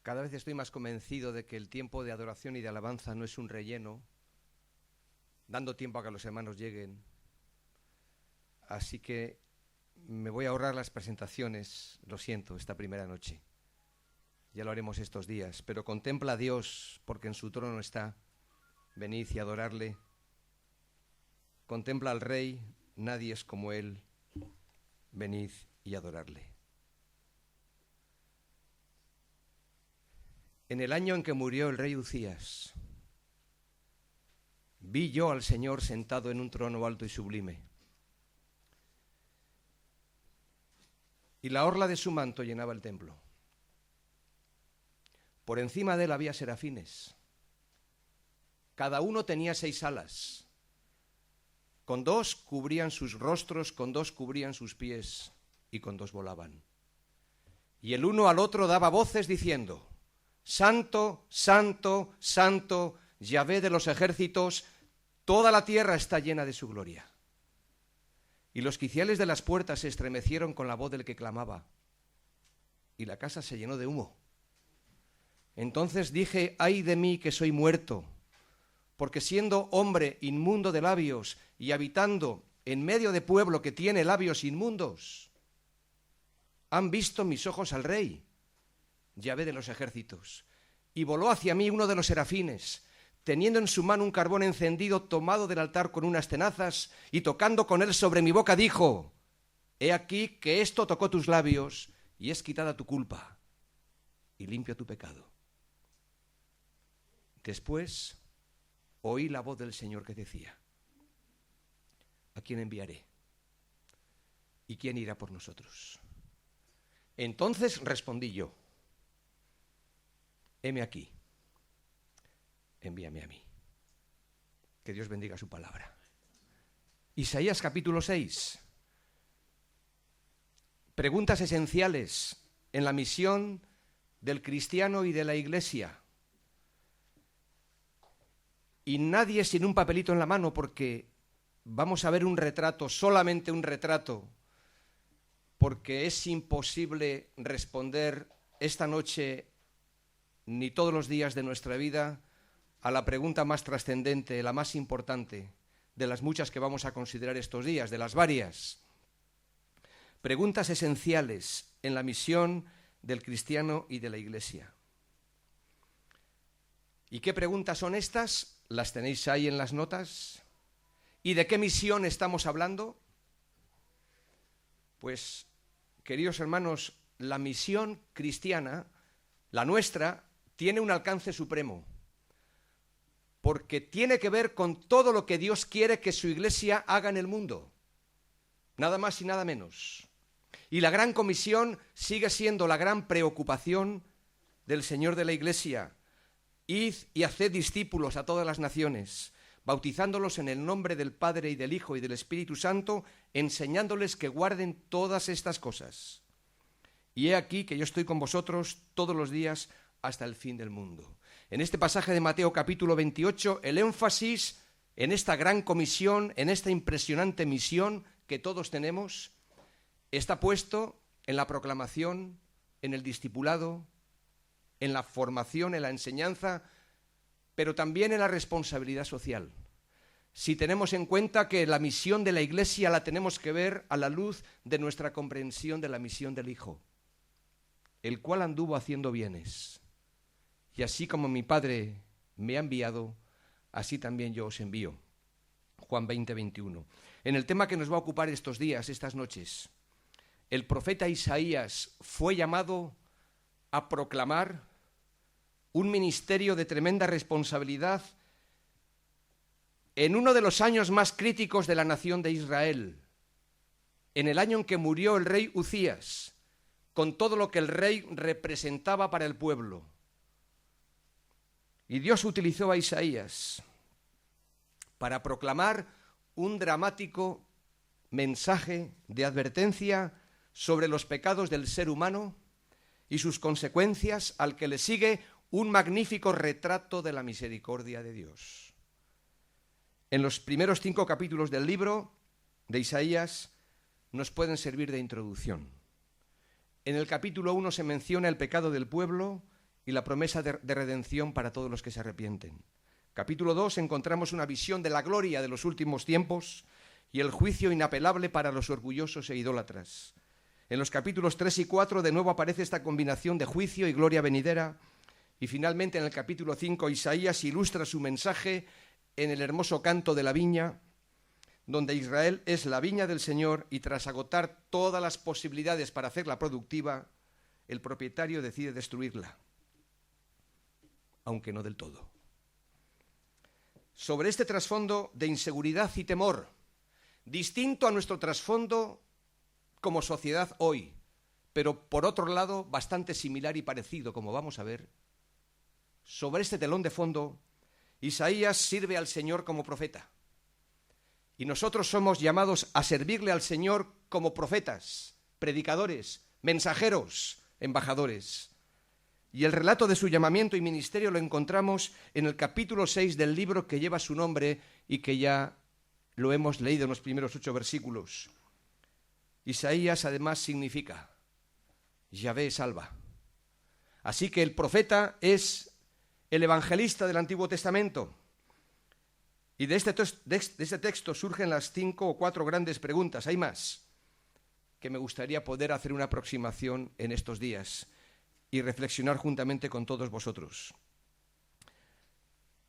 Cada vez estoy más convencido de que el tiempo de adoración y de alabanza no es un relleno, dando tiempo a que los hermanos lleguen. Así que me voy a ahorrar las presentaciones, lo siento, esta primera noche. Ya lo haremos estos días, pero contempla a Dios, porque en su trono está. Venid y adorarle. Contempla al Rey, nadie es como Él. Venid y adorarle. En el año en que murió el rey Uzías, vi yo al Señor sentado en un trono alto y sublime, y la orla de su manto llenaba el templo. Por encima de él había serafines. Cada uno tenía 6 alas. Con 2 cubrían sus rostros, con 2 cubrían sus pies, y con 2 volaban. Y el uno al otro daba voces diciendo: Santo, santo, santo, Yahvé de los ejércitos, toda la tierra está llena de su gloria. Y los quiciales de las puertas se estremecieron con la voz del que clamaba, y la casa se llenó de humo. Entonces dije: ay de mí que soy muerto, porque siendo hombre inmundo de labios y habitando en medio de pueblo que tiene labios inmundos, han visto mis ojos al Rey, Yahvé de los ejércitos. Y voló hacia mí uno de los serafines, teniendo en su mano un carbón encendido tomado del altar con unas tenazas, y tocando con él sobre mi boca dijo: he aquí que esto tocó tus labios, y es quitada tu culpa, y limpio tu pecado. Después oí la voz del Señor que decía: ¿a quién enviaré? ¿Y quién irá por nosotros? Entonces respondí yo: heme aquí, envíame a mí. Que Dios bendiga su palabra. Isaías capítulo 6. Preguntas esenciales en la misión del cristiano y de la iglesia. Y nadie sin un papelito en la mano, porque vamos a ver un retrato, solamente un retrato, porque es imposible responder esta noche ni todos los días de nuestra vida a la pregunta más trascendente, la más importante de las muchas que vamos a considerar estos días, de las varias. Preguntas esenciales en la misión del cristiano y de la iglesia. ¿Y qué preguntas son estas? ¿Las tenéis ahí en las notas? ¿Y de qué misión estamos hablando? Pues, queridos hermanos, la misión cristiana, la nuestra, tiene un alcance supremo, porque tiene que ver con todo lo que Dios quiere que su iglesia haga en el mundo, nada más y nada menos. Y la gran comisión sigue siendo la gran preocupación del Señor de la iglesia: id y haced discípulos a todas las naciones, bautizándolos en el nombre del Padre y del Hijo y del Espíritu Santo, enseñándoles que guarden todas estas cosas. Y he aquí que yo estoy con vosotros todos los días hasta el fin del mundo. En este pasaje de Mateo capítulo 28, el énfasis en esta gran comisión, en esta impresionante misión que todos tenemos, está puesto en la proclamación, en el discipulado, en la formación, en la enseñanza, pero también en la responsabilidad social. Si tenemos en cuenta que la misión de la Iglesia la tenemos que ver a la luz de nuestra comprensión de la misión del Hijo, el cual anduvo haciendo bienes. Y así como mi Padre me ha enviado, así también yo os envío. Juan 20, 21. En el tema que nos va a ocupar estos días, estas noches, el profeta Isaías fue llamado a proclamar un ministerio de tremenda responsabilidad en uno de los años más críticos de la nación de Israel, en el año en que murió el rey Uzías, con todo lo que el rey representaba para el pueblo. Y Dios utilizó a Isaías para proclamar un dramático mensaje de advertencia sobre los pecados del ser humano y sus consecuencias, al que le sigue un magnífico retrato de la misericordia de Dios. En los primeros 5 capítulos del libro de Isaías nos pueden servir de introducción. En el capítulo 1 se menciona el pecado del pueblo y la promesa de redención para todos los que se arrepienten. Capítulo 2 encontramos una visión de la gloria de los últimos tiempos y el juicio inapelable para los orgullosos e idólatras. En los capítulos 3 y 4 de nuevo aparece esta combinación de juicio y gloria venidera. Y finalmente en el capítulo 5 Isaías ilustra su mensaje en el hermoso canto de la viña, donde Israel es la viña del Señor y tras agotar todas las posibilidades para hacerla productiva, el propietario decide destruirla, aunque no del todo. Sobre este trasfondo de inseguridad y temor, distinto a nuestro trasfondo como sociedad hoy, pero por otro lado bastante similar y parecido, como vamos a ver, sobre este telón de fondo, Isaías sirve al Señor como profeta. Y nosotros somos llamados a servirle al Señor como profetas, predicadores, mensajeros, embajadores. Y el relato de su llamamiento y ministerio lo encontramos en el capítulo 6 del libro que lleva su nombre y que ya lo hemos leído en los primeros 8 versículos. Isaías además significa Yahvé salva. Así que el profeta es el evangelista del Antiguo Testamento. Y de este texto surgen las 5 o 4 grandes preguntas. Hay más que me gustaría poder hacer una aproximación en estos días y reflexionar juntamente con todos vosotros.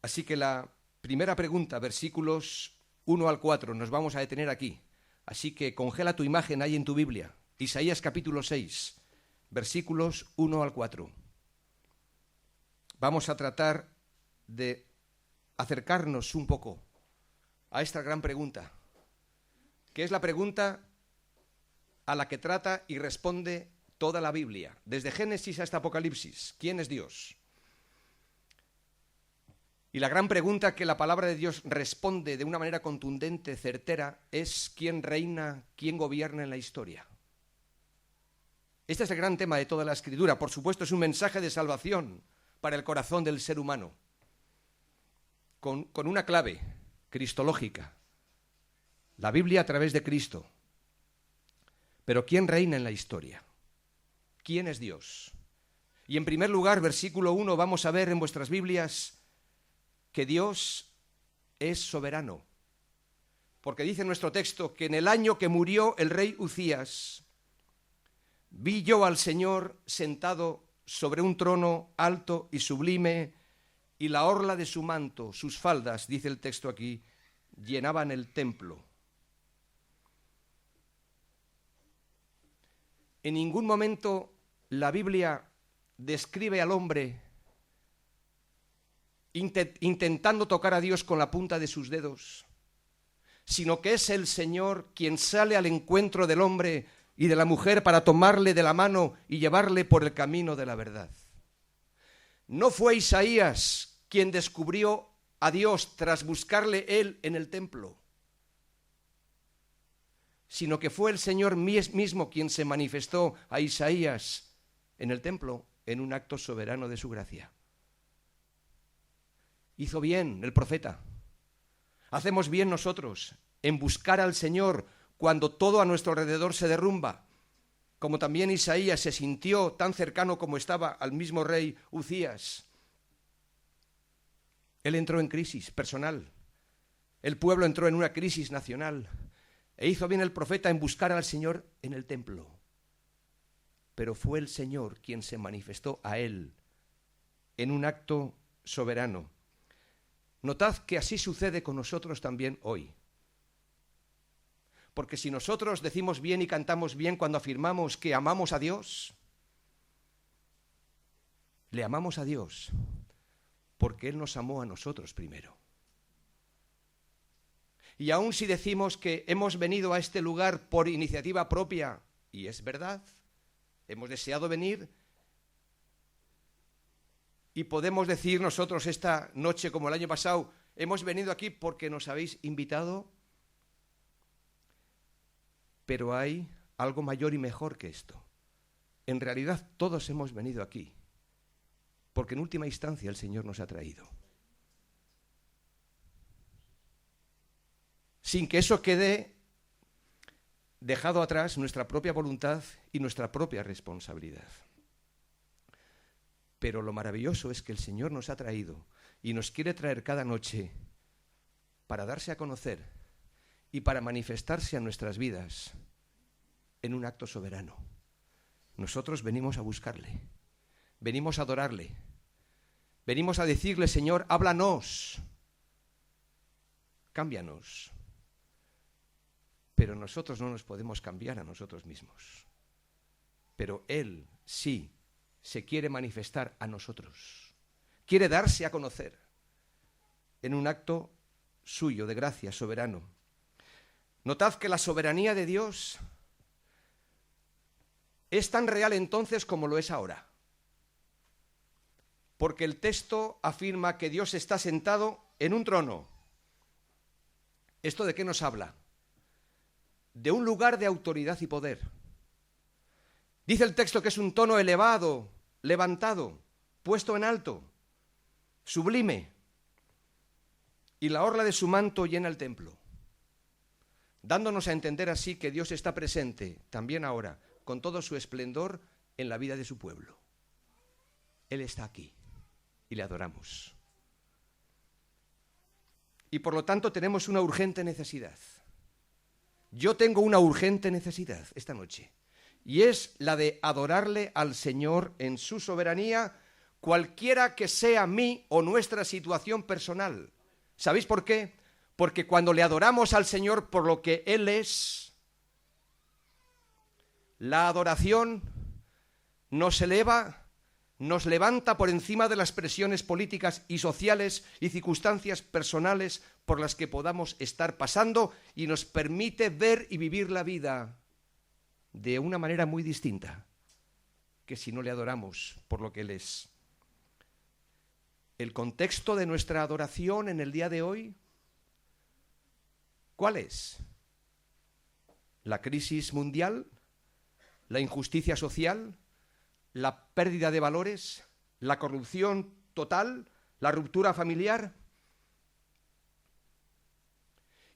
Así que la primera pregunta, versículos 1 al 4, nos vamos a detener aquí. Así que congela tu imagen ahí en tu Biblia. Isaías capítulo 6, versículos 1 al 4. Vamos a tratar de acercarnos un poco a esta gran pregunta, que es la pregunta a la que trata y responde toda la Biblia, desde Génesis hasta Apocalipsis. ¿Quién es Dios? Y la gran pregunta que la palabra de Dios responde de una manera contundente, certera, es ¿quién reina, quién gobierna en la historia? Este es el gran tema de toda la Escritura. Por supuesto, es un mensaje de salvación para el corazón del ser humano, con una clave cristológica, la Biblia a través de Cristo. Pero ¿quién reina en la historia? ¿Quién es Dios? Y en primer lugar, versículo 1, vamos a ver en vuestras Biblias que Dios es soberano. Porque dice nuestro texto que en el año que murió el rey Uzías, vi yo al Señor sentado sobre un trono alto y sublime, y la orla de su manto, sus faldas, dice el texto aquí, llenaban el templo. En ningún momento la Biblia describe al hombre intentando tocar a Dios con la punta de sus dedos, sino que es el Señor quien sale al encuentro del hombre y de la mujer para tomarle de la mano y llevarle por el camino de la verdad. No fue Isaías quien descubrió a Dios tras buscarle él en el templo, sino que fue el Señor mismo quien se manifestó a Isaías en el templo en un acto soberano de su gracia. Hizo bien el profeta. Hacemos bien nosotros en buscar al Señor cuando todo a nuestro alrededor se derrumba, como también Isaías se sintió tan cercano como estaba al mismo rey Uzías. Él entró en crisis personal, el pueblo entró en una crisis nacional, e hizo bien el profeta en buscar al Señor en el templo. Pero fue el Señor quien se manifestó a él en un acto soberano. Notad que así sucede con nosotros también hoy. Porque si nosotros decimos bien y cantamos bien cuando afirmamos que amamos a Dios, le amamos a Dios porque Él nos amó a nosotros primero. Y aun si decimos que hemos venido a este lugar por iniciativa propia, y es verdad, hemos deseado venir, y podemos decir nosotros esta noche, como el año pasado, hemos venido aquí porque nos habéis invitado, pero hay algo mayor y mejor que esto. En realidad todos hemos venido aquí porque en última instancia el Señor nos ha traído. Sin que eso quede dejado atrás nuestra propia voluntad y nuestra propia responsabilidad. Pero lo maravilloso es que el Señor nos ha traído y nos quiere traer cada noche para darse a conocer y para manifestarse a nuestras vidas en un acto soberano. Nosotros venimos a buscarle, venimos a adorarle, venimos a decirle: Señor, háblanos, cámbianos. Pero nosotros no nos podemos cambiar a nosotros mismos. Pero Él sí se quiere manifestar a nosotros, quiere darse a conocer en un acto suyo de gracia, soberano. Notad que la soberanía de Dios es tan real entonces como lo es ahora. Porque el texto afirma que Dios está sentado en un trono. ¿Esto de qué nos habla? De un lugar de autoridad y poder. Dice el texto que es un tono elevado, levantado, puesto en alto, sublime, y la orla de su manto llena el templo, dándonos a entender así que Dios está presente también ahora, con todo su esplendor, en la vida de su pueblo. Él está aquí y le adoramos. Y por lo tanto tenemos una urgente necesidad. Yo tengo una urgente necesidad esta noche, y es la de adorarle al Señor en su soberanía, cualquiera que sea mi o nuestra situación personal. ¿Sabéis por qué? Porque cuando le adoramos al Señor por lo que Él es, la adoración nos eleva, nos levanta por encima de las presiones políticas y sociales y circunstancias personales por las que podamos estar pasando, y nos permite ver y vivir la vida de una manera muy distinta que si no le adoramos por lo que Él es. El contexto de nuestra adoración en el día de hoy, ¿cuál es? ¿La crisis mundial? ¿La injusticia social? ¿La pérdida de valores? ¿La corrupción total? ¿La ruptura familiar?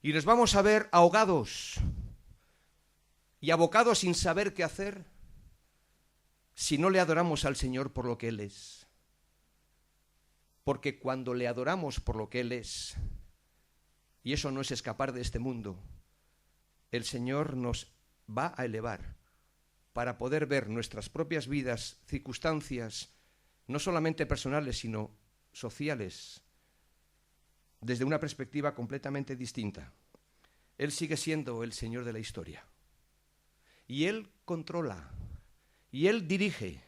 Y nos vamos a ver ahogados y abocados sin saber qué hacer si no le adoramos al Señor por lo que Él es. Porque cuando le adoramos por lo que Él es, y eso no es escapar de este mundo, el Señor nos va a elevar para poder ver nuestras propias vidas, circunstancias, no solamente personales, sino sociales, desde una perspectiva completamente distinta. Él sigue siendo el Señor de la historia. Y Él controla, y Él dirige,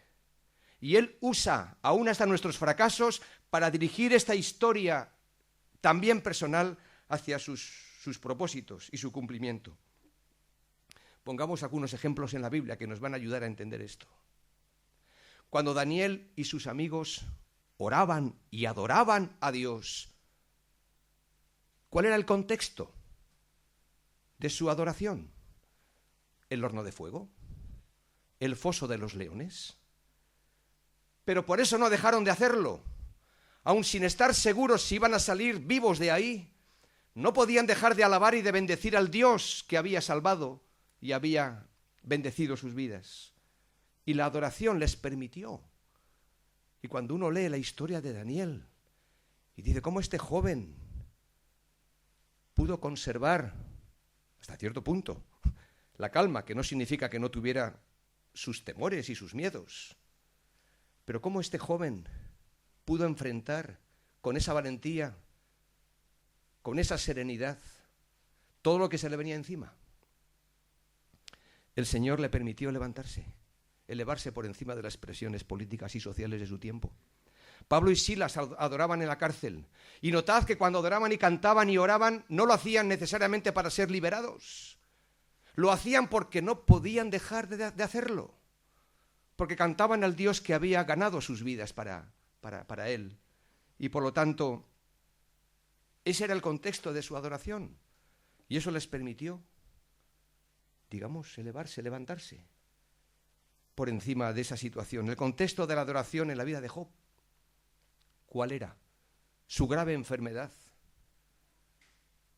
y Él usa, aún hasta nuestros fracasos, para dirigir esta historia también personal hacia sus propósitos y su cumplimiento. Pongamos algunos ejemplos en la Biblia que nos van a ayudar a entender esto. Cuando Daniel y sus amigos oraban y adoraban a Dios, ¿cuál era el contexto de su adoración? ¿El horno de fuego? ¿El foso de los leones? Pero por eso no dejaron de hacerlo. Aun sin estar seguros si iban a salir vivos de ahí, no podían dejar de alabar y de bendecir al Dios que había salvado y había bendecido sus vidas. Y la adoración les permitió. Y cuando uno lee la historia de Daniel y dice cómo este joven pudo conservar, hasta cierto punto, la calma, que no significa que no tuviera sus temores y sus miedos, pero cómo este joven pudo enfrentar con esa valentía, con esa serenidad, todo lo que se le venía encima. El Señor le permitió levantarse, elevarse por encima de las presiones políticas y sociales de su tiempo. Pablo y Silas adoraban en la cárcel. Y notad que cuando adoraban y cantaban y oraban, no lo hacían necesariamente para ser liberados. Lo hacían porque no podían dejar de hacerlo. Porque cantaban al Dios que había ganado sus vidas para Él. Y por lo tanto, ese era el contexto de su adoración. Y eso les permitió, digamos, elevarse, levantarse por encima de esa situación. El contexto de la adoración en la vida de Job, ¿cuál era? Su grave enfermedad.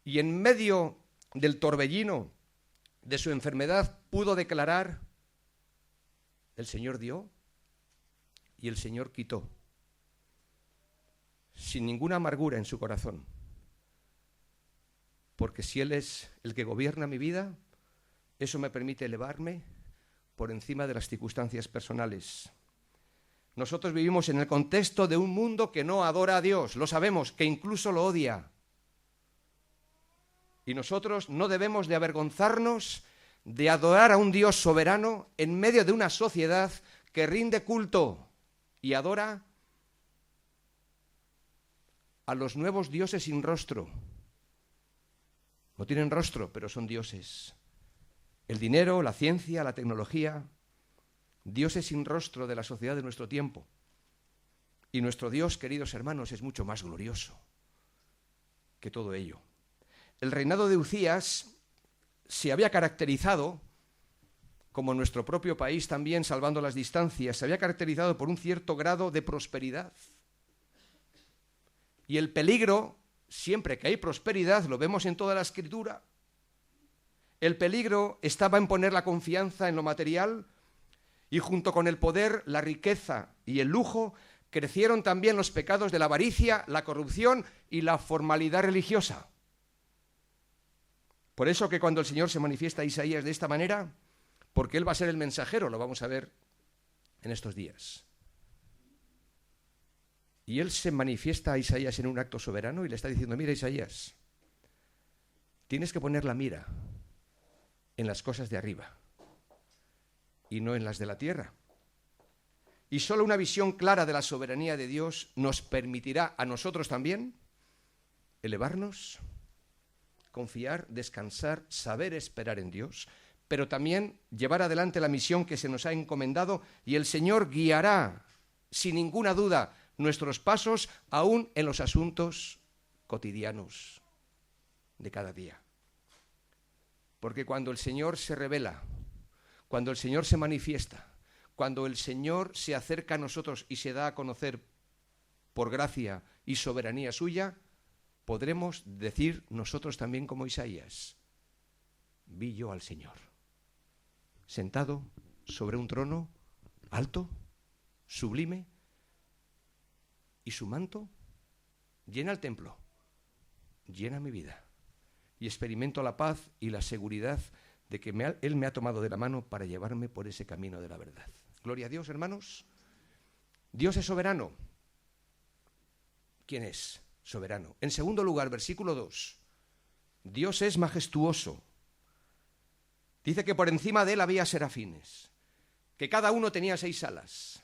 Y en medio del torbellino de su enfermedad pudo declarar: el Señor dio y el Señor quitó, sin ninguna amargura en su corazón. Porque si Él es el que gobierna mi vida, eso me permite elevarme por encima de las circunstancias personales. Nosotros vivimos en el contexto de un mundo que no adora a Dios, lo sabemos, que incluso lo odia. Y nosotros no debemos de avergonzarnos de adorar a un Dios soberano en medio de una sociedad que rinde culto y adora a los nuevos dioses sin rostro. No tienen rostro, pero son dioses. El dinero, la ciencia, la tecnología, dioses sin rostro de la sociedad de nuestro tiempo. Y nuestro Dios, queridos hermanos, es mucho más glorioso que todo ello. El reinado de Uzías se había caracterizado, como nuestro propio país también, salvando las distancias, se había caracterizado por un cierto grado de prosperidad. Y el peligro, siempre que hay prosperidad, lo vemos en toda la Escritura, el peligro estaba en poner la confianza en lo material, y junto con el poder, la riqueza y el lujo, crecieron también los pecados de la avaricia, la corrupción y la formalidad religiosa. Por eso que cuando el Señor se manifiesta a Isaías de esta manera, porque Él va a ser el mensajero, lo vamos a ver en estos días. Y Él se manifiesta a Isaías en un acto soberano y le está diciendo, mira Isaías, tienes que poner la mira en las cosas de arriba y no en las de la tierra. Y solo una visión clara de la soberanía de Dios nos permitirá a nosotros también elevarnos, confiar, descansar, saber esperar en Dios, pero también llevar adelante la misión que se nos ha encomendado, y el Señor guiará, sin ninguna duda, nuestros pasos aún en los asuntos cotidianos de cada día. Porque cuando el Señor se revela, cuando el Señor se manifiesta, cuando el Señor se acerca a nosotros y se da a conocer por gracia y soberanía suya, podremos decir nosotros también como Isaías, vi yo al Señor, sentado sobre un trono alto, sublime, y su manto llena el templo, llena mi vida, y experimento la paz y la seguridad de que Él me ha tomado de la mano para llevarme por ese camino de la verdad. Gloria a Dios, hermanos. Dios es soberano. ¿Quién es soberano? En segundo lugar, versículo 2. Dios es majestuoso. Dice que por encima de Él había serafines, que cada uno tenía 6 alas.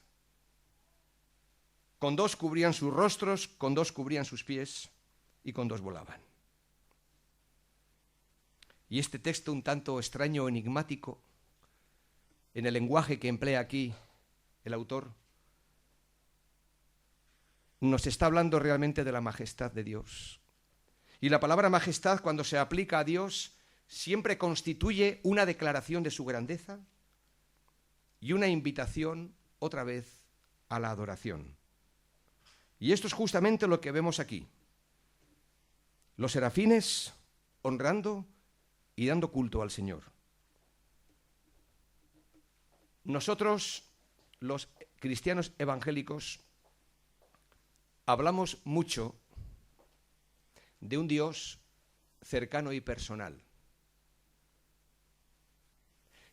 Con 2 cubrían sus rostros, con 2 cubrían sus pies y con 2 volaban. Y este texto un tanto extraño, enigmático, en el lenguaje que emplea aquí el autor, nos está hablando realmente de la majestad de Dios. Y la palabra majestad, cuando se aplica a Dios, siempre constituye una declaración de su grandeza y una invitación, otra vez, a la adoración. Y esto es justamente lo que vemos aquí. Los serafines honrando y dando culto al Señor. Nosotros, los cristianos evangélicos, hablamos mucho de un Dios cercano y personal.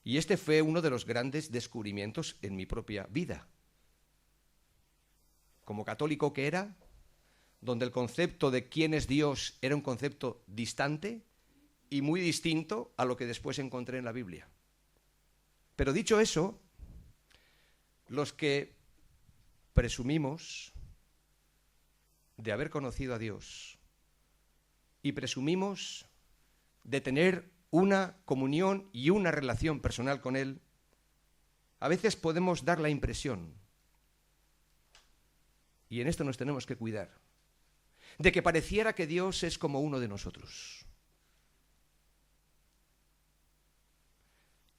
Y este fue uno de los grandes descubrimientos en mi propia vida. Como católico que era, donde el concepto de quién es Dios era un concepto distante y muy distinto a lo que después encontré en la Biblia. Pero dicho eso, los que presumimos de haber conocido a Dios y presumimos de tener una comunión y una relación personal con Él, a veces podemos dar la impresión, y en esto nos tenemos que cuidar, de que pareciera que Dios es como uno de nosotros.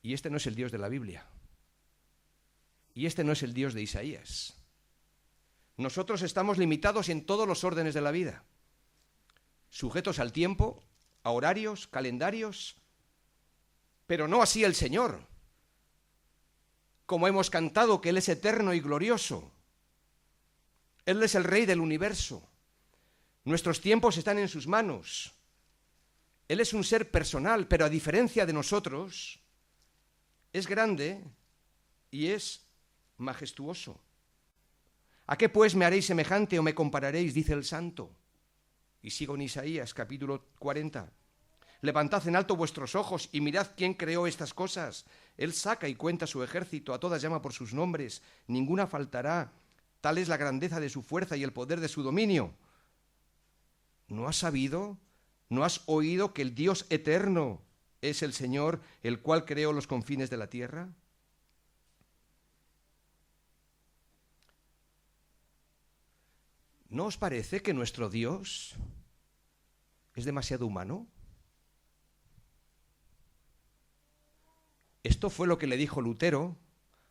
Y este no es el Dios de la Biblia. Y este no es el Dios de Isaías. Nosotros estamos limitados en todos los órdenes de la vida, sujetos al tiempo, a horarios, calendarios, pero no así el Señor. Como hemos cantado que Él es eterno y glorioso, Él es el Rey del universo. Nuestros tiempos están en sus manos. Él es un ser personal, pero a diferencia de nosotros, es grande y es majestuoso. ¿A qué pues me haréis semejante o me compararéis? Dice el santo. Y sigo en Isaías, capítulo 40. Levantad en alto vuestros ojos y mirad quién creó estas cosas. Él saca y cuenta su ejército, a todas llama por sus nombres, ninguna faltará. Tal es la grandeza de su fuerza y el poder de su dominio. ¿No has sabido? ¿No has oído que el Dios eterno es el Señor, el cual creó los confines de la tierra? ¿No os parece que nuestro Dios es demasiado humano? Esto fue lo que le dijo Lutero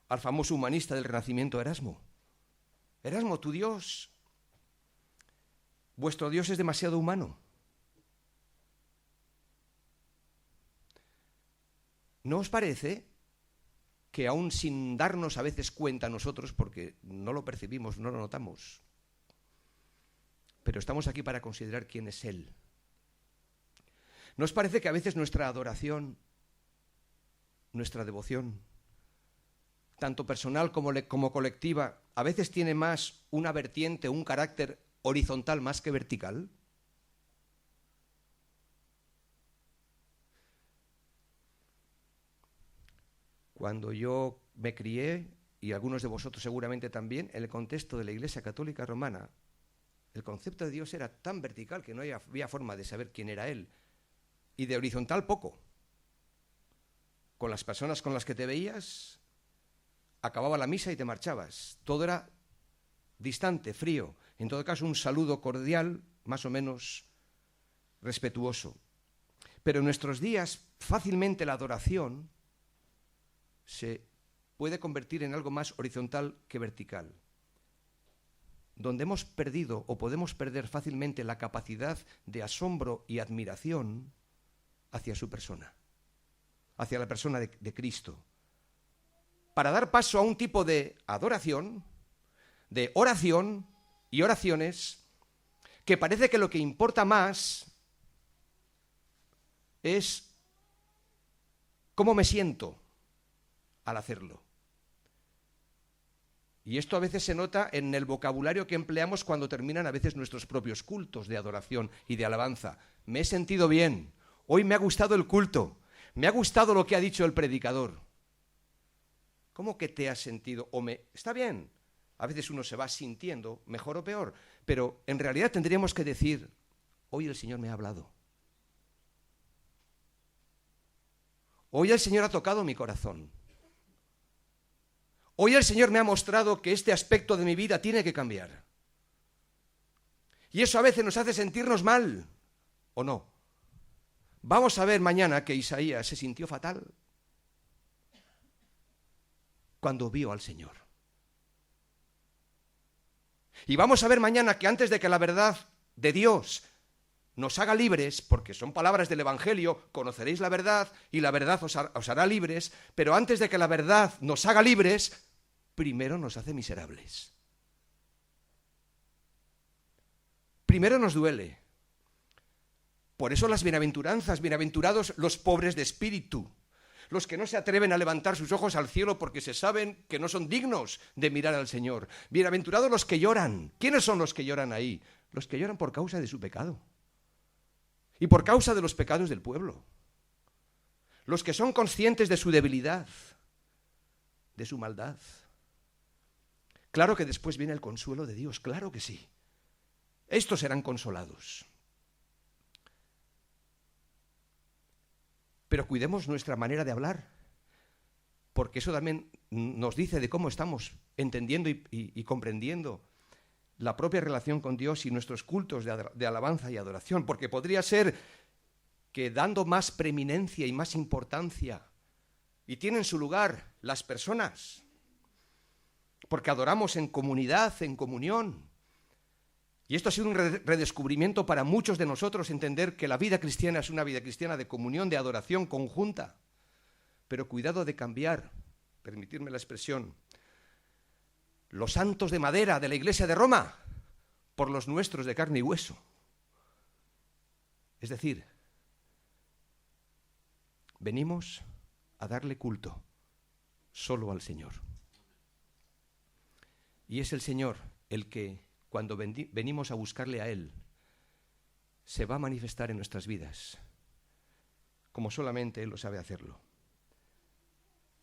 al famoso humanista del Renacimiento, Erasmo. Erasmo, tu Dios, vuestro Dios es demasiado humano. ¿No os parece que aún sin darnos a veces cuenta nosotros, porque no lo percibimos, no lo notamos, pero estamos aquí para considerar quién es Él? ¿No os parece que a veces nuestra adoración, nuestra devoción, tanto personal como colectiva, a veces tiene más una vertiente, un carácter horizontal más que vertical? Cuando yo me crié, y algunos de vosotros seguramente también, en el contexto de la Iglesia Católica Romana, el concepto de Dios era tan vertical que no había forma de saber quién era Él, y de horizontal poco. Con las personas con las que te veías, acababa la misa y te marchabas. Todo era distante, frío. En todo caso, un saludo cordial, más o menos respetuoso. Pero en nuestros días, fácilmente la adoración se puede convertir en algo más horizontal que vertical, donde hemos perdido o podemos perder fácilmente la capacidad de asombro y admiración hacia su persona, hacia la persona de Cristo, para dar paso a un tipo de adoración, de oración y oraciones que parece que lo que importa más es cómo me siento al hacerlo. Y esto a veces se nota en el vocabulario que empleamos cuando terminan a veces nuestros propios cultos de adoración y de alabanza. Me he sentido bien, hoy me ha gustado el culto, me ha gustado lo que ha dicho el predicador. ¿Cómo que te has sentido? Está bien, a veces uno se va sintiendo mejor o peor, pero en realidad tendríamos que decir, hoy el Señor me ha hablado. Hoy el Señor ha tocado mi corazón. Hoy el Señor me ha mostrado que este aspecto de mi vida tiene que cambiar. Y eso a veces nos hace sentirnos mal, ¿o no? Vamos a ver mañana que Isaías se sintió fatal cuando vio al Señor. Y vamos a ver mañana que antes de que la verdad de Dios nos haga libres, porque son palabras del Evangelio, conoceréis la verdad y la verdad os hará libres, pero antes de que la verdad nos haga libres, primero nos hace miserables. Primero nos duele. Por eso las bienaventuranzas, bienaventurados los pobres de espíritu, los que no se atreven a levantar sus ojos al cielo porque se saben que no son dignos de mirar al Señor. Bienaventurados los que lloran. ¿Quiénes son los que lloran ahí? Los que lloran por causa de su pecado y por causa de los pecados del pueblo. Los que son conscientes de su debilidad, de su maldad. Claro que después viene el consuelo de Dios, claro que sí. Estos serán consolados. Pero cuidemos nuestra manera de hablar, porque eso también nos dice de cómo estamos entendiendo y comprendiendo la propia relación con Dios y nuestros cultos de alabanza y adoración, porque podría ser que dando más preeminencia y más importancia, y tienen su lugar las personas, porque adoramos en comunidad, en comunión. Y esto ha sido un redescubrimiento para muchos de nosotros, entender que la vida cristiana es una vida cristiana de comunión, de adoración conjunta. Pero cuidado de cambiar, permitirme la expresión, los santos de madera de la Iglesia de Roma por los nuestros de carne y hueso. Es decir, venimos a darle culto solo al Señor. Y es el Señor el que, cuando venimos a buscarle a Él, se va a manifestar en nuestras vidas, como solamente Él lo sabe hacerlo.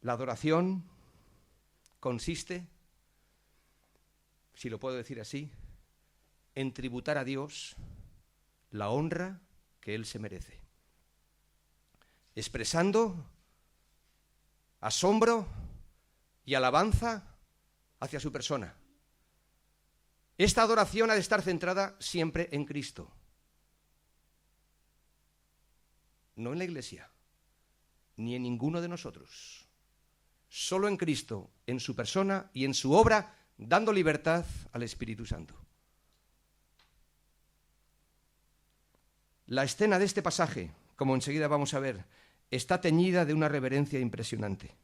La adoración consiste, si lo puedo decir así, en tributar a Dios la honra que Él se merece, expresando asombro y alabanza hacia su persona. Esta adoración ha de estar centrada siempre en Cristo, no en la Iglesia, ni en ninguno de nosotros. Solo en Cristo, en su persona y en su obra, dando libertad al Espíritu Santo. La escena de este pasaje, como enseguida vamos a ver, está teñida de una reverencia impresionante.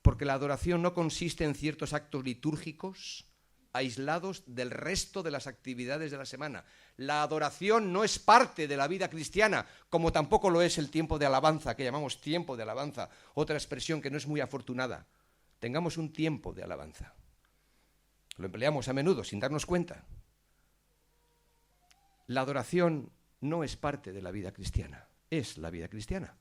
Porque la adoración no consiste en ciertos actos litúrgicos aislados del resto de las actividades de la semana. La adoración no es parte de la vida cristiana, como tampoco lo es el tiempo de alabanza, que llamamos tiempo de alabanza, otra expresión que no es muy afortunada. Tengamos un tiempo de alabanza. Lo empleamos a menudo sin darnos cuenta. La adoración no es parte de la vida cristiana, es la vida cristiana.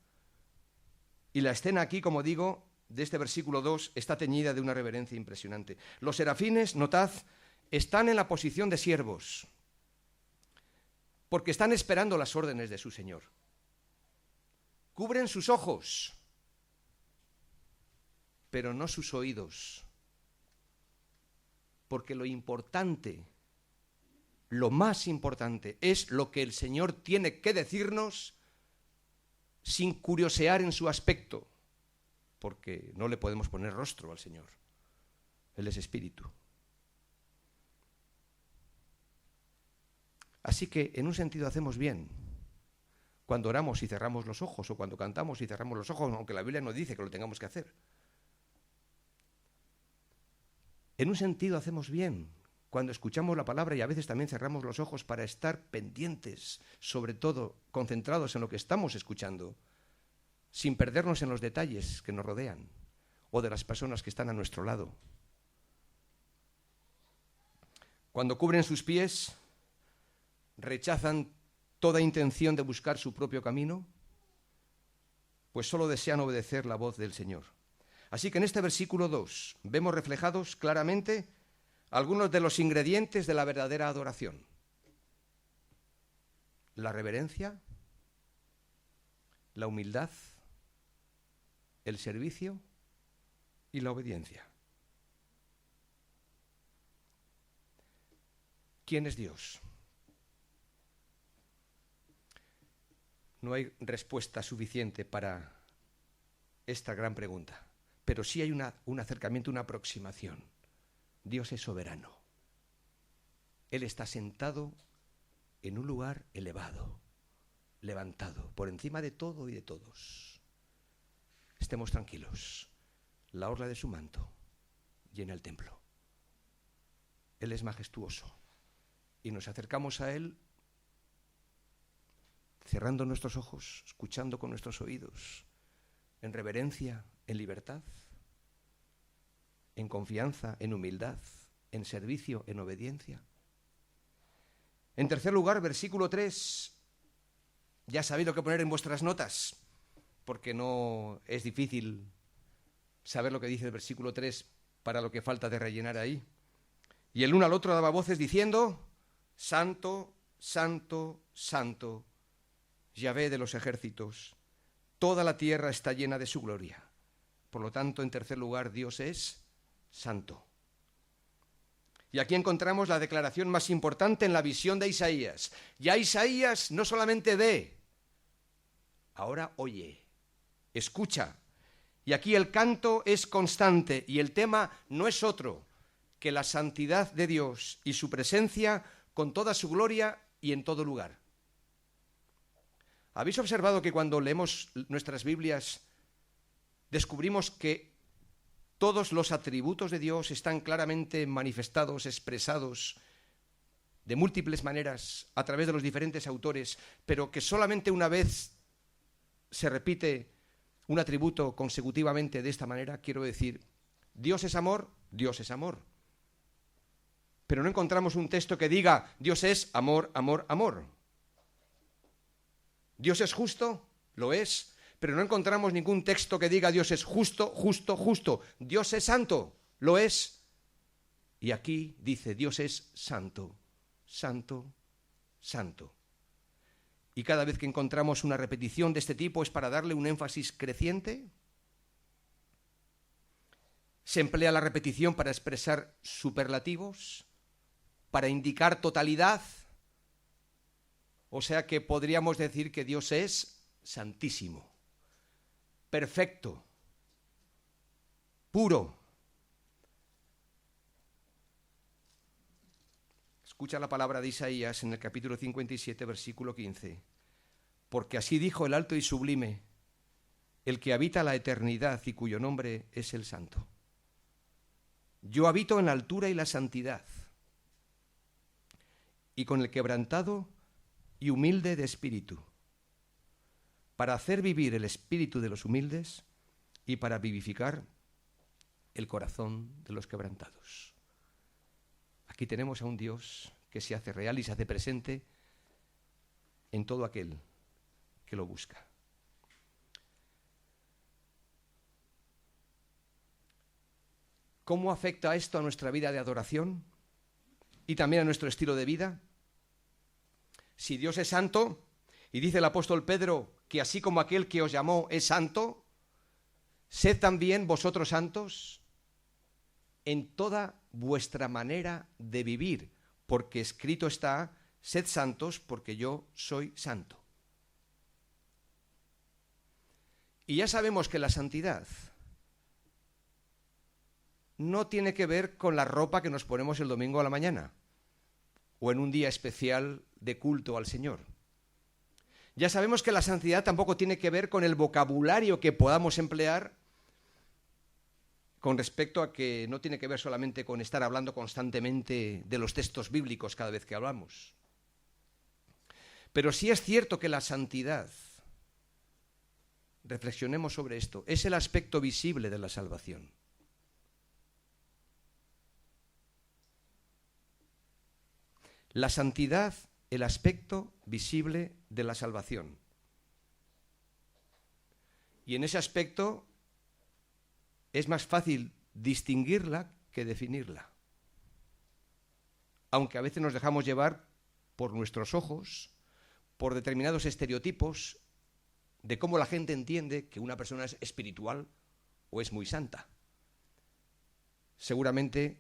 Y la escena aquí, como digo, de este versículo 2 está teñida de una reverencia impresionante. Los serafines, notad, están en la posición de siervos, porque están esperando las órdenes de su Señor. Cubren sus ojos, pero no sus oídos, porque lo importante, lo más importante, es lo que el Señor tiene que decirnos sin curiosear en su aspecto, porque no le podemos poner rostro al Señor. Él es espíritu. Así que, en un sentido, hacemos bien cuando oramos y cerramos los ojos, o cuando cantamos y cerramos los ojos, aunque la Biblia no dice que lo tengamos que hacer. En un sentido, hacemos bien cuando escuchamos la palabra y a veces también cerramos los ojos para estar pendientes, sobre todo concentrados en lo que estamos escuchando, sin perdernos en los detalles que nos rodean o de las personas que están a nuestro lado. Cuando cubren sus pies, rechazan toda intención de buscar su propio camino, pues solo desean obedecer la voz del Señor. Así que en este versículo 2 vemos reflejados claramente algunos de los ingredientes de la verdadera adoración. La reverencia, la humildad, el servicio y la obediencia. ¿Quién es Dios? No hay respuesta suficiente para esta gran pregunta, pero sí hay un acercamiento, una aproximación. Dios es soberano. Él está sentado en un lugar elevado, levantado, por encima de todo y de todos. Estemos tranquilos. La orla de su manto llena el templo. Él es majestuoso y nos acercamos a Él cerrando nuestros ojos, escuchando con nuestros oídos, en reverencia, en libertad, en confianza, en humildad, en servicio, en obediencia. En tercer lugar, versículo 3, ya sabéis lo que poner en vuestras notas, porque no es difícil saber lo que dice el versículo 3 para lo que falta de rellenar ahí. Y el uno al otro daba voces diciendo: Santo, Santo, Santo, Yahvé de los ejércitos, toda la tierra está llena de su gloria. Por lo tanto, en tercer lugar, Dios es santo. Y aquí encontramos la declaración más importante en la visión de Isaías. Ya Isaías no solamente ve, ahora oye, escucha. Y aquí el canto es constante y el tema no es otro que la santidad de Dios y su presencia con toda su gloria y en todo lugar. ¿Habéis observado que cuando leemos nuestras Biblias descubrimos que Todos los atributos de Dios están claramente manifestados, expresados de múltiples maneras a través de los diferentes autores, pero que solamente una vez se repite un atributo consecutivamente de esta manera, quiero decir, Dios es amor, Dios es amor. Pero no encontramos un texto que diga, Dios es amor, amor, amor. Dios es justo, lo es, pero no encontramos ningún texto que diga, Dios es justo, justo, justo. Dios es santo, lo es. Y aquí dice, Dios es santo, santo, santo. Y cada vez que encontramos una repetición de este tipo es para darle un énfasis creciente. Se emplea la repetición para expresar superlativos, para indicar totalidad. O sea que podríamos decir que Dios es santísimo, perfecto, puro. Escucha la palabra de Isaías en el capítulo 57, versículo 15. Porque así dijo el alto y sublime, el que habita la eternidad y cuyo nombre es el Santo. Yo habito en la altura y la santidad, y con el quebrantado y humilde de espíritu, para hacer vivir el espíritu de los humildes y para vivificar el corazón de los quebrantados. Aquí tenemos a un Dios que se hace real y se hace presente en todo aquel que lo busca. ¿Cómo afecta esto a nuestra vida de adoración y también a nuestro estilo de vida? Si Dios es santo, y dice el apóstol Pedro que así como aquel que os llamó es santo, sed también vosotros santos en toda vuestra manera de vivir, porque escrito está, sed santos porque yo soy santo. Y ya sabemos que la santidad no tiene que ver con la ropa que nos ponemos el domingo a la mañana o en un día especial de culto al Señor. Ya sabemos que la santidad tampoco tiene que ver con el vocabulario que podamos emplear con respecto a que no tiene que ver solamente con estar hablando constantemente de los textos bíblicos cada vez que hablamos. Pero sí es cierto que la santidad, reflexionemos sobre esto, es el aspecto visible de la salvación. La santidad, el aspecto visible de la salvación. Y en ese aspecto es más fácil distinguirla que definirla. Aunque a veces nos dejamos llevar por nuestros ojos, por determinados estereotipos de cómo la gente entiende que una persona es espiritual o es muy santa. Seguramente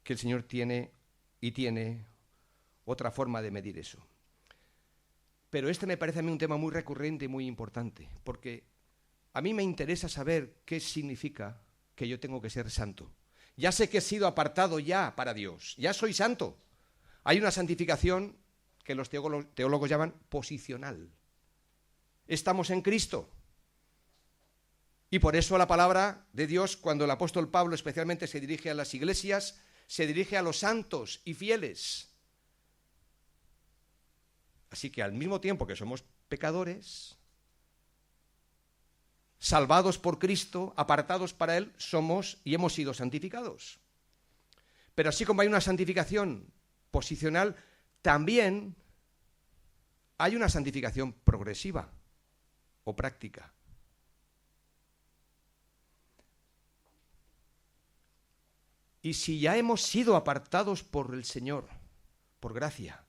que el Señor tiene otra forma de medir eso. Pero este me parece a mí un tema muy recurrente y muy importante, porque a mí me interesa saber qué significa que yo tengo que ser santo. Ya sé que he sido apartado ya para Dios, ya soy santo. Hay una santificación que los teólogos llaman posicional. Estamos en Cristo. Y por eso la palabra de Dios, cuando el apóstol Pablo especialmente se dirige a las iglesias, se dirige a los santos y fieles. Así que al mismo tiempo que somos pecadores, salvados por Cristo, apartados para Él, somos y hemos sido santificados. Pero así como hay una santificación posicional, también hay una santificación progresiva o práctica. Y si ya hemos sido apartados por el Señor, por gracia,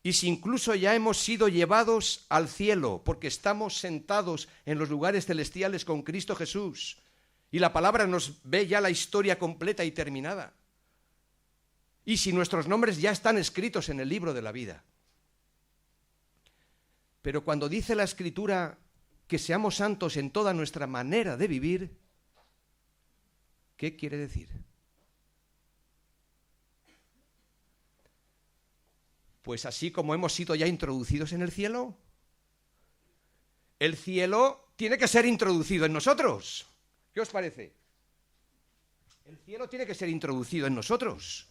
y si incluso ya hemos sido llevados al cielo, porque estamos sentados en los lugares celestiales con Cristo Jesús, y la palabra nos ve ya la historia completa y terminada, y si nuestros nombres ya están escritos en el libro de la vida. Pero cuando dice la Escritura que seamos santos en toda nuestra manera de vivir, ¿qué quiere decir? Pues así como hemos sido ya introducidos en el cielo tiene que ser introducido en nosotros. ¿Qué os parece? El cielo tiene que ser introducido en nosotros.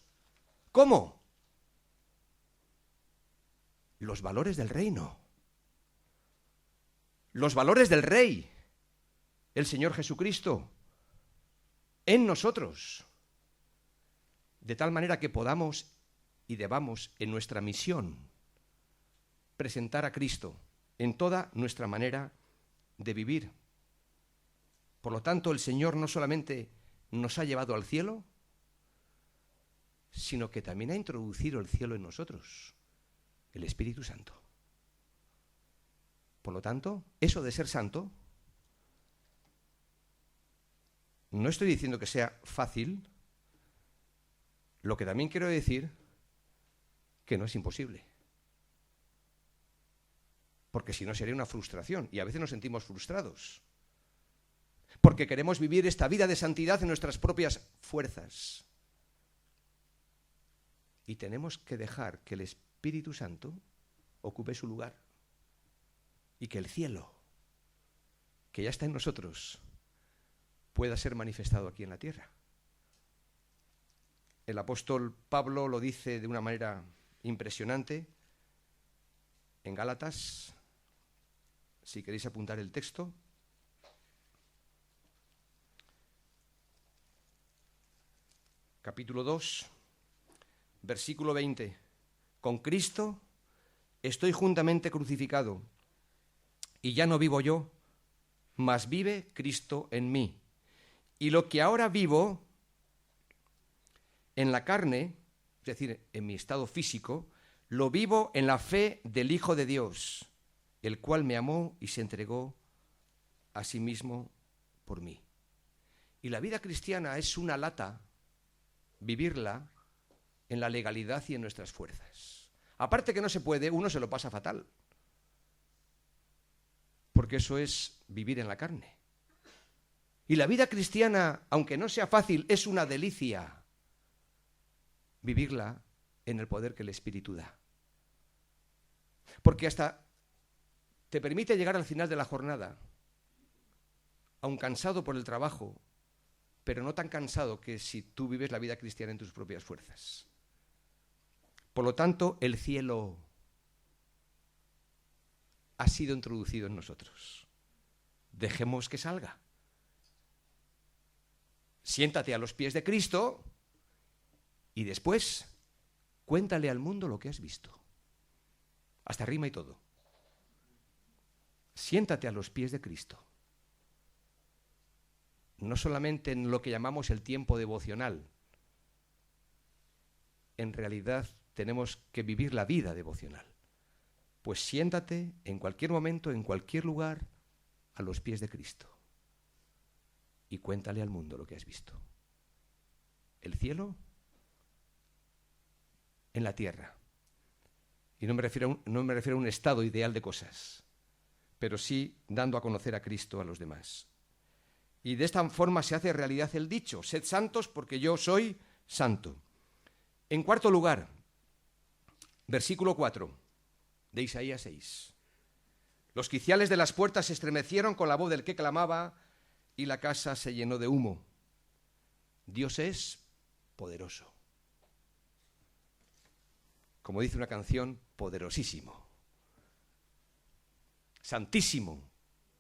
¿Cómo? Los valores del reino. Los valores del Rey, el Señor Jesucristo, en nosotros. De tal manera que podamos y debamos en nuestra misión presentar a Cristo en toda nuestra manera de vivir. Por lo tanto, el Señor no solamente nos ha llevado al cielo, sino que también ha introducido el cielo en nosotros, el Espíritu Santo. Por lo tanto, eso de ser santo, no estoy diciendo que sea fácil, lo que también quiero decir que no es imposible. Porque si no sería una frustración, y a veces nos sentimos frustrados. Porque queremos vivir esta vida de santidad en nuestras propias fuerzas. Y tenemos que dejar que el Espíritu Santo ocupe su lugar. Y que el cielo, que ya está en nosotros, pueda ser manifestado aquí en la tierra. El apóstol Pablo lo dice de una manera impresionante en Gálatas. Si queréis apuntar el texto. Capítulo 2, versículo 20. Con Cristo estoy juntamente crucificado, y ya no vivo yo, mas vive Cristo en mí. Y lo que ahora vivo en la carne, es decir, en mi estado físico, lo vivo en la fe del Hijo de Dios, el cual me amó y se entregó a sí mismo por mí. Y la vida cristiana es una lata, vivirla en la legalidad y en nuestras fuerzas. Aparte que no se puede, uno se lo pasa fatal. Porque eso es vivir en la carne. Y la vida cristiana, aunque no sea fácil, es una delicia vivirla en el poder que el Espíritu da. Porque hasta te permite llegar al final de la jornada, aun cansado por el trabajo, pero no tan cansado que si tú vives la vida cristiana en tus propias fuerzas. Por lo tanto, el cielo ha sido introducido en nosotros. Dejemos que salga. Siéntate a los pies de Cristo y después cuéntale al mundo lo que has visto. Hasta rima y todo. Siéntate a los pies de Cristo. No solamente en lo que llamamos el tiempo devocional. En realidad tenemos que vivir la vida devocional. Pues siéntate en cualquier momento, en cualquier lugar, a los pies de Cristo. Y cuéntale al mundo lo que has visto. El cielo en la tierra. Y no me refiero a un estado ideal de cosas, pero sí dando a conocer a Cristo a los demás. Y de esta forma se hace realidad el dicho: sed santos porque yo soy santo. En cuarto lugar, versículo 4 de Isaías 6. Los quiciales de las puertas se estremecieron con la voz del que clamaba y la casa se llenó de humo. Dios es poderoso. Como dice una canción, poderosísimo. Santísimo,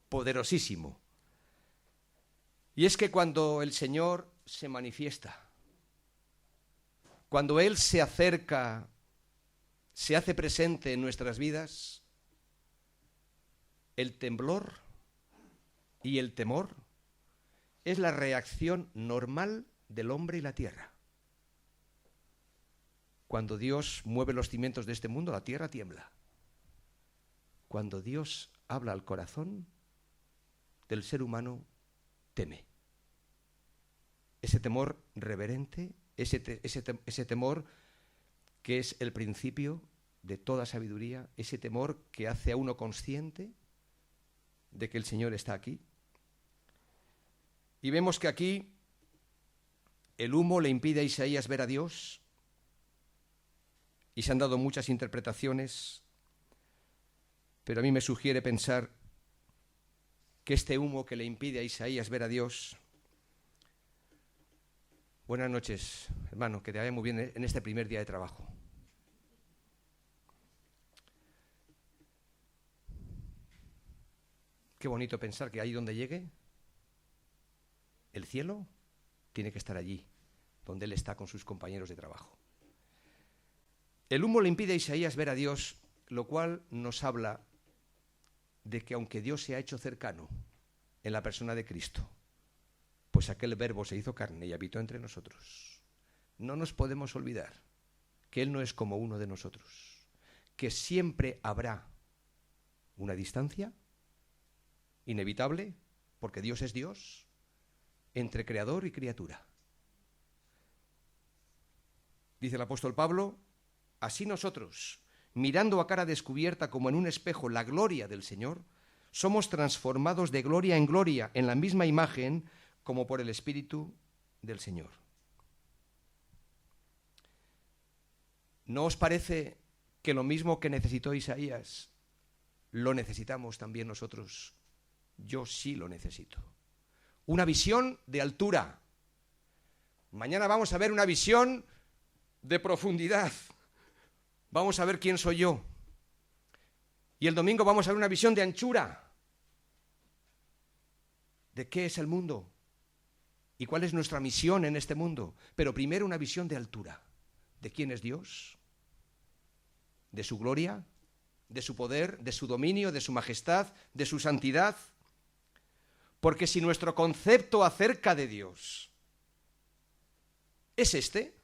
poderosísimo. Y es que cuando el Señor se manifiesta, cuando Él se acerca, se hace presente en nuestras vidas, el temblor y el temor es la reacción normal del hombre y la tierra. Cuando Dios mueve los cimientos de este mundo, la tierra tiembla. Cuando Dios habla al corazón del ser humano, teme. Ese temor reverente, ese temor que es el principio de toda sabiduría, ese temor que hace a uno consciente de que el Señor está aquí. Y vemos que aquí el humo le impide a Isaías ver a Dios, y se han dado muchas interpretaciones, pero a mí me sugiere pensar que este humo que le impide a Isaías ver a Dios Buenas noches, hermano, que te vaya muy bien en este primer día de trabajo. Qué bonito pensar que ahí donde llegue, el cielo tiene que estar allí, donde él está con sus compañeros de trabajo. El humo le impide a Isaías ver a Dios, lo cual nos habla de que aunque Dios se ha hecho cercano en la persona de Cristo, pues aquel verbo se hizo carne y habitó entre nosotros. No nos podemos olvidar que Él no es como uno de nosotros, que siempre habrá una distancia inevitable, porque Dios es Dios, entre creador y criatura. Dice el apóstol Pablo, así nosotros, mirando a cara descubierta como en un espejo la gloria del Señor, somos transformados de gloria en gloria en la misma imagen como por el Espíritu del Señor. ¿No os parece que lo mismo que necesitó Isaías lo necesitamos también nosotros? Yo sí lo necesito. Una visión de altura. Mañana vamos a ver una visión de profundidad. Vamos a ver quién soy yo. Y el domingo vamos a ver una visión de anchura. ¿De qué es el mundo? ¿Y cuál es nuestra misión en este mundo? Pero primero una visión de altura. ¿De quién es Dios? ¿De su gloria? ¿De su poder? ¿De su dominio? ¿De su majestad? ¿De su santidad? Porque si nuestro concepto acerca de Dios es este,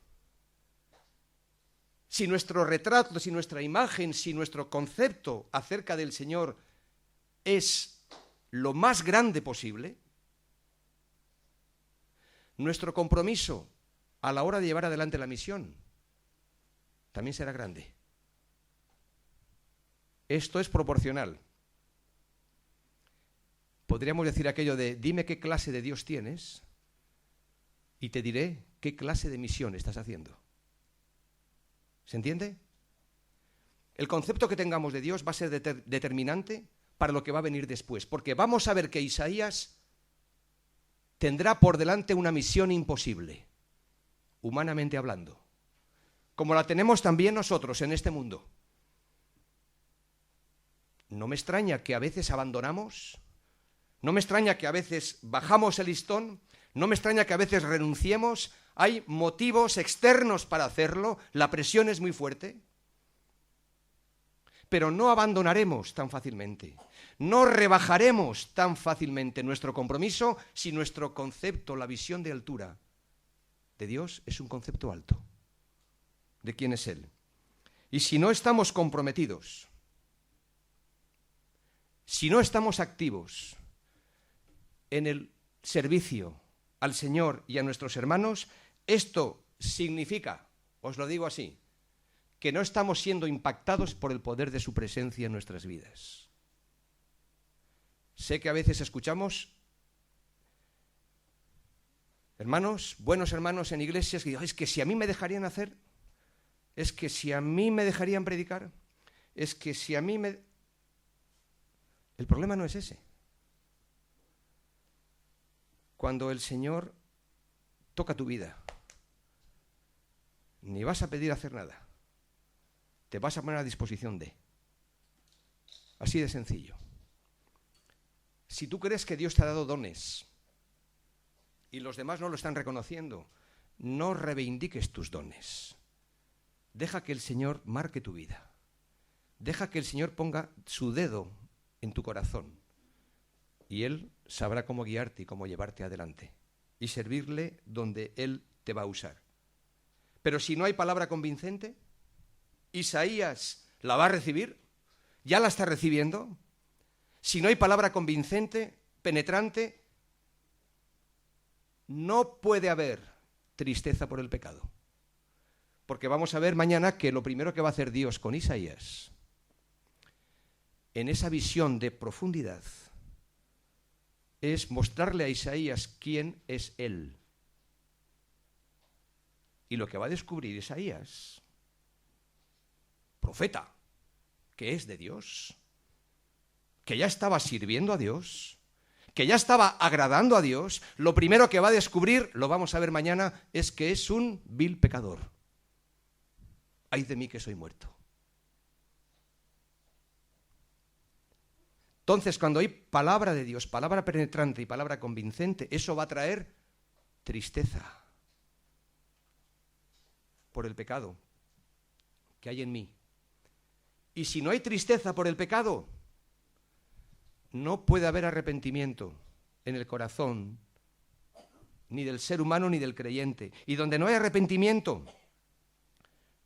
si nuestro retrato, si nuestra imagen, si nuestro concepto acerca del Señor es lo más grande posible, nuestro compromiso a la hora de llevar adelante la misión también será grande. Esto es proporcional. Podríamos decir aquello de dime qué clase de Dios tienes y te diré qué clase de misión estás haciendo. ¿Se entiende? El concepto que tengamos de Dios va a ser determinante para lo que va a venir después, porque vamos a ver que Isaías tendrá por delante una misión imposible, humanamente hablando, como la tenemos también nosotros en este mundo. No me extraña que a veces abandonamos, no me extraña que a veces bajamos el listón, no me extraña que a veces renunciemos. Hay motivos externos para hacerlo, la presión es muy fuerte, pero no abandonaremos tan fácilmente, no rebajaremos tan fácilmente nuestro compromiso si nuestro concepto, la visión de altura de Dios es un concepto alto, de quién es Él. Y si no estamos comprometidos, si no estamos activos en el servicio al Señor y a nuestros hermanos, esto significa, os lo digo así, que no estamos siendo impactados por el poder de su presencia en nuestras vidas. Sé que a veces escuchamos hermanos, buenos hermanos en iglesias que dicen, es que si a mí me dejarían hacer, es que si a mí me dejarían predicar, es que si a mí me... El problema no es ese. Cuando el Señor toca tu vida, ni vas a pedir hacer nada, te vas a poner a disposición de. Así de sencillo. Si tú crees que Dios te ha dado dones y los demás no lo están reconociendo, no reivindiques tus dones. Deja que el Señor marque tu vida. Deja que el Señor ponga su dedo en tu corazón y Él sabrá cómo guiarte y cómo llevarte adelante y servirle donde Él te va a usar. Pero si no hay palabra convincente, Isaías la va a recibir, ya la está recibiendo. Si no hay palabra convincente, penetrante, no puede haber tristeza por el pecado. Porque vamos a ver mañana que lo primero que va a hacer Dios con Isaías, en esa visión de profundidad, es mostrarle a Isaías quién es Él. Y lo que va a descubrir Isaías, profeta, que es de Dios, que ya estaba sirviendo a Dios, que ya estaba agradando a Dios, lo primero que va a descubrir, lo vamos a ver mañana, es que es un vil pecador. ¡Ay de mí que soy muerto! Entonces, cuando hay palabra de Dios, palabra penetrante y palabra convincente, eso va a traer tristeza por el pecado que hay en mí. Y si no hay tristeza por el pecado, no puede haber arrepentimiento en el corazón, ni del ser humano ni del creyente. Y donde no hay arrepentimiento,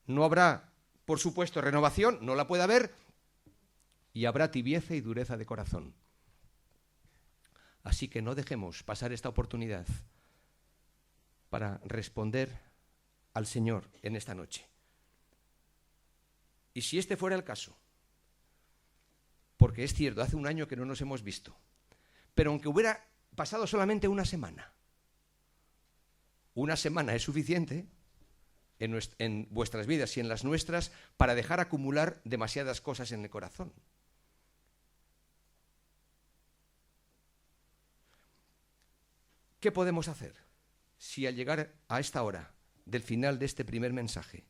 no habrá, por supuesto, renovación, no la puede haber, y habrá tibieza y dureza de corazón. Así que no dejemos pasar esta oportunidad para responder al Señor en esta noche. Y si este fuera el caso, porque es cierto, hace un año que no nos hemos visto, pero aunque hubiera pasado solamente una semana es suficiente en vuestras vidas y en las nuestras para dejar acumular demasiadas cosas en el corazón. ¿Qué podemos hacer si al llegar a esta hora del final de este primer mensaje,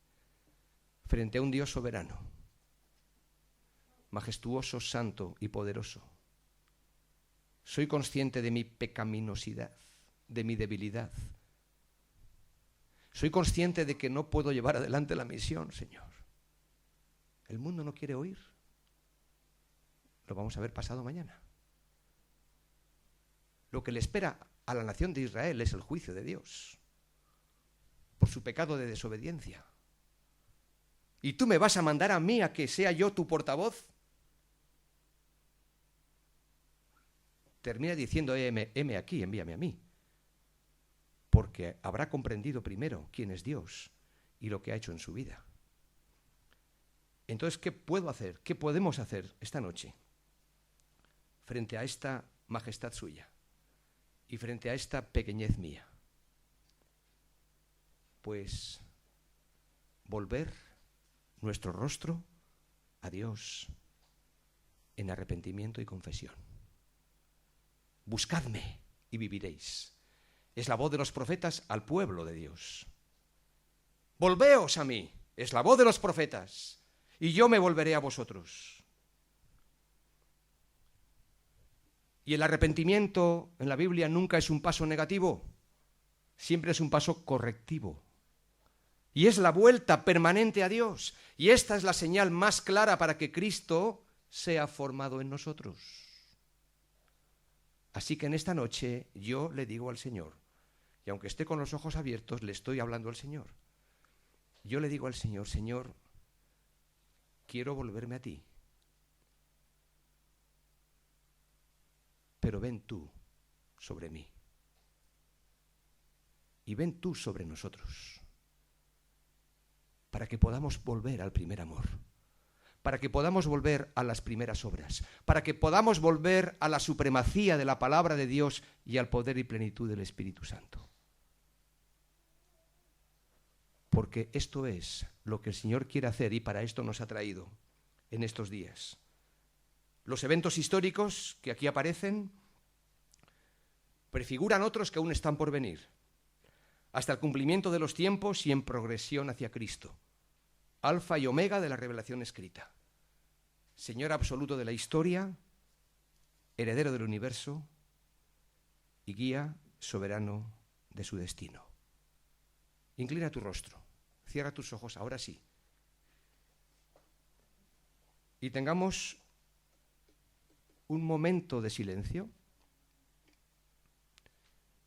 frente a un Dios soberano, majestuoso, santo y poderoso, soy consciente de mi pecaminosidad, de mi debilidad? Soy consciente de que no puedo llevar adelante la misión, Señor. El mundo no quiere oír. Lo vamos a ver pasado mañana. Lo que le espera a la nación de Israel es el juicio de Dios por su pecado de desobediencia. ¿Y tú me vas a mandar a mí a que sea yo tu portavoz? Termina diciendo, heme aquí, envíame a mí. Porque habrá comprendido primero quién es Dios y lo que ha hecho en su vida. Entonces, ¿qué puedo hacer? ¿Qué podemos hacer esta noche frente a esta majestad suya y frente a esta pequeñez mía? Pues volver nuestro rostro a Dios en arrepentimiento y confesión. Buscadme y viviréis. Es la voz de los profetas al pueblo de Dios. Volveos a mí, es la voz de los profetas, y yo me volveré a vosotros. Y el arrepentimiento en la Biblia nunca es un paso negativo, siempre es un paso correctivo. Y es la vuelta permanente a Dios. Y esta es la señal más clara para que Cristo sea formado en nosotros. Así que en esta noche yo le digo al Señor, y aunque esté con los ojos abiertos, le estoy hablando al Señor. Yo le digo al Señor, Señor, quiero volverme a ti. Pero ven tú sobre mí. Y ven tú sobre nosotros. Para que podamos volver al primer amor. Para que podamos volver a las primeras obras. Para que podamos volver a la supremacía de la palabra de Dios y al poder y plenitud del Espíritu Santo. Porque esto es lo que el Señor quiere hacer y para esto nos ha traído en estos días. Los eventos históricos que aquí aparecen prefiguran otros que aún están por venir, hasta el cumplimiento de los tiempos y en progresión hacia Cristo, alfa y omega de la revelación escrita, Señor absoluto de la historia, heredero del universo y guía soberano de su destino. Inclina tu rostro, cierra tus ojos, ahora sí. Y tengamos un momento de silencio,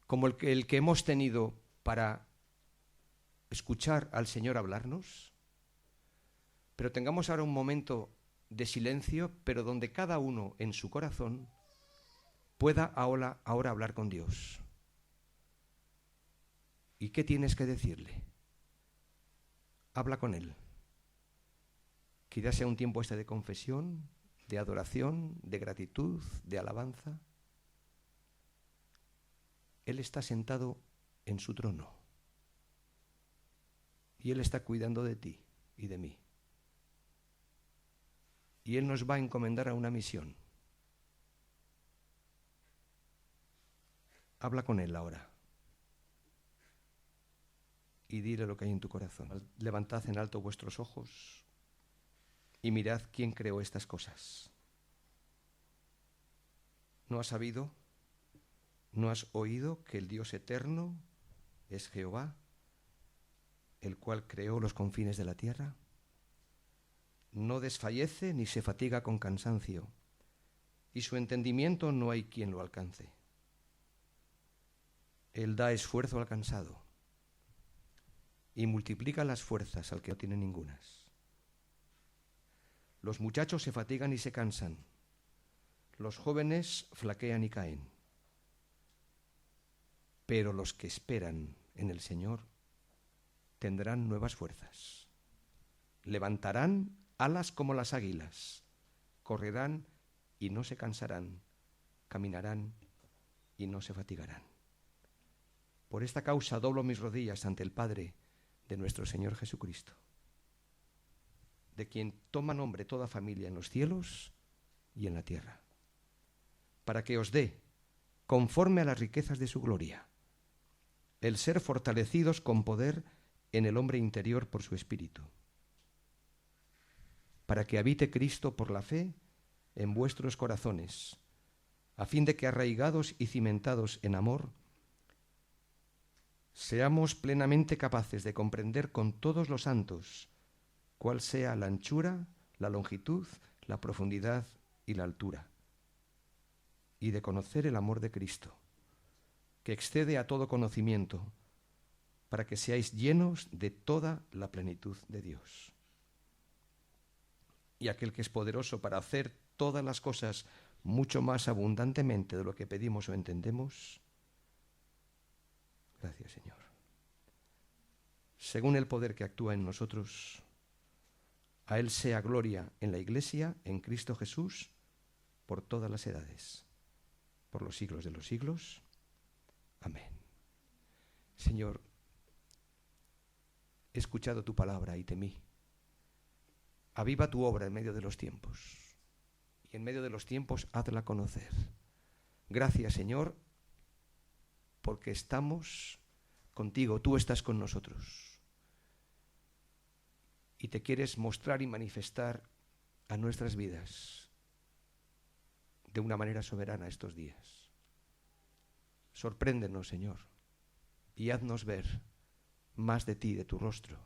como el que hemos tenido para escuchar al Señor hablarnos, pero tengamos ahora un momento de silencio, pero donde cada uno en su corazón pueda ahora hablar con Dios. ¿Y qué tienes que decirle? Habla con Él. Quizás sea un tiempo de confesión, de adoración, de gratitud, de alabanza. Él está sentado en su trono y Él está cuidando de ti y de mí. Y Él nos va a encomendar a una misión. Habla con Él ahora. Y dile lo que hay en tu corazón. Levantad en alto vuestros ojos y mirad quién creó estas cosas. ¿No has sabido? ¿No has oído que el Dios eterno es Jehová, el cual creó los confines de la tierra? No desfallece ni se fatiga con cansancio, y su entendimiento no hay quien lo alcance. Él da esfuerzo al cansado y multiplica las fuerzas al que no tiene ningunas. Los muchachos se fatigan y se cansan, los jóvenes flaquean y caen, pero los que esperan en el Señor tendrán nuevas fuerzas. Levantarán alas como las águilas, correrán y no se cansarán, caminarán y no se fatigarán. Por esta causa doblo mis rodillas ante el Padre de nuestro Señor Jesucristo, de quien toma nombre toda familia en los cielos y en la tierra, para que os dé, conforme a las riquezas de su gloria, el ser fortalecidos con poder en el hombre interior por su Espíritu, para que habite Cristo por la fe en vuestros corazones, a fin de que, arraigados y cimentados en amor, seamos plenamente capaces de comprender con todos los santos cuál sea la anchura, la longitud, la profundidad y la altura, y de conocer el amor de Cristo, que excede a todo conocimiento, para que seáis llenos de toda la plenitud de Dios. Y aquel que es poderoso para hacer todas las cosas mucho más abundantemente de lo que pedimos o entendemos. Gracias, Señor. Según el poder que actúa en nosotros, a Él sea gloria en la Iglesia, en Cristo Jesús, por todas las edades, por los siglos de los siglos. Amén. Señor, he escuchado tu palabra y temí. Aviva tu obra en medio de los tiempos, y en medio de los tiempos hazla conocer. Gracias, Señor, porque estamos contigo, tú estás con nosotros, y te quieres mostrar y manifestar a nuestras vidas de una manera soberana estos días. Sorpréndenos, Señor, y haznos ver más de ti, de tu rostro,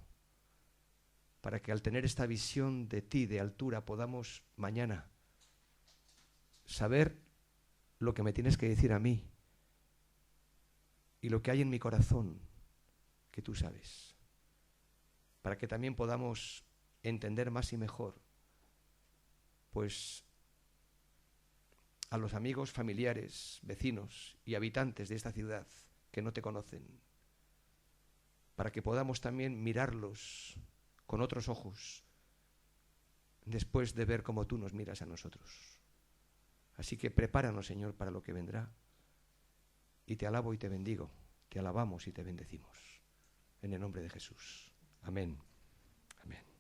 para que al tener esta visión de ti, de altura, podamos mañana saber lo que me tienes que decir a mí y lo que hay en mi corazón, que tú sabes, para que también podamos entender más y mejor, pues, a los amigos, familiares, vecinos y habitantes de esta ciudad que no te conocen, para que podamos también mirarlos con otros ojos, después de ver cómo tú nos miras a nosotros. Así que prepáranos, Señor, para lo que vendrá. Y te alabo y te bendigo, te alabamos y te bendecimos. En el nombre de Jesús. Amén. Amén.